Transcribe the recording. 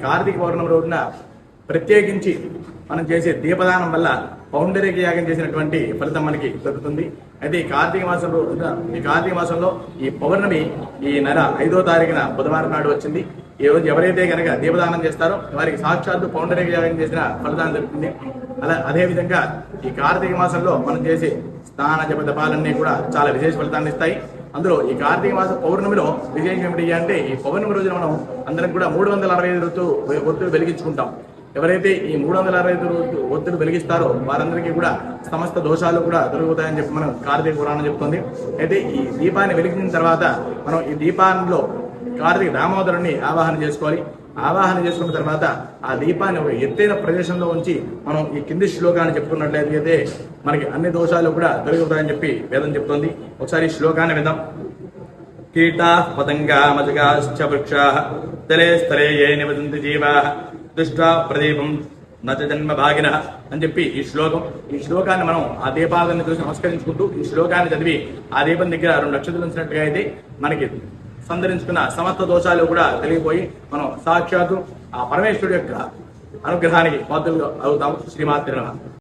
కార్తీక పౌర్ణమి రోజున ప్రత్యేకించి మనం చేసే దీపదానం వల్ల పౌండరీక యాగం చేసినటువంటి ఫలితం మనకి దొరుకుతుంది. అయితే ఈ కార్తీక మాసంలో ఈ పౌర్ణమి ఈ నెల 5వ తారీఖున బుధవారం నాడు వచ్చింది. ఈ రోజు ఎవరైతే కనుక దీపదానం చేస్తారో వారికి సాక్షాత్తు పౌండరీక యాగం చేసిన ఫలితాన్ని దొరుకుతుంది. అదేవిధంగా ఈ కార్తీక మాసంలో మనం చేసే స్నాన జప తపాలన్నీ కూడా చాలా విశేష ఫలితాన్ని ఇస్తాయి. అందులో ఈ కార్తీక మాస పౌర్ణమిలో విశేషం ఏమిటి అంటే ఈ పౌర్ణమి రోజున మనం అందరం కూడా 365 ఒత్తులు వెలిగించుకుంటాం. ఎవరైతే ఈ 365 ఒత్తులు వెలిగిస్తారో వారందరికీ కూడా సమస్త దోషాలు కూడా దొరుకుతాయని చెప్పి మనం కార్తీక పురాణం చెప్తుంది. అయితే ఈ దీపాన్ని వెలిగించిన తర్వాత మనం ఈ దీపాల్లో కార్తీక దామోదరుని ఆవాహన చేసుకోవాలి. ఆవాహన చేసుకున్న తర్వాత ఆ దీపాన్ని ఒక ఎత్తైన ప్రదేశంలో ఉంచి మనం ఈ కింది శ్లోకాన్ని చెప్పుకున్నట్లయితే మనకి అన్ని దోషాలు కూడా తొలగిపోతాయని చెప్పి వేదం చెప్తోంది. ఒకసారి ఈ శ్లోకాన్ని విందాం. కీటా పతంగా మజగాశ్చ వృక్షా తలే స్థలే ఏ నివసంతి జీవా దృష్టా ప్రదీపం నచ జన్మ భాగిన అని చెప్పి ఈ శ్లోకాన్ని మనం ఆ దీపాలను చూసి నమస్కరించుకుంటూ ఈ శ్లోకాన్ని చదివి ఆ దీపం దగ్గర 2 నక్షత్రాలు ఉంచినట్టుగా అయితే మనకి సందరించుకున్న సమస్త దోషాలు కూడా తెలియపోయి మనం సాక్షాత్తు ఆ పరమేశ్వరుడు యొక్క అనుగ్రహానికి పాత్రలు అవుతాము. శ్రీమాత్రి నమః.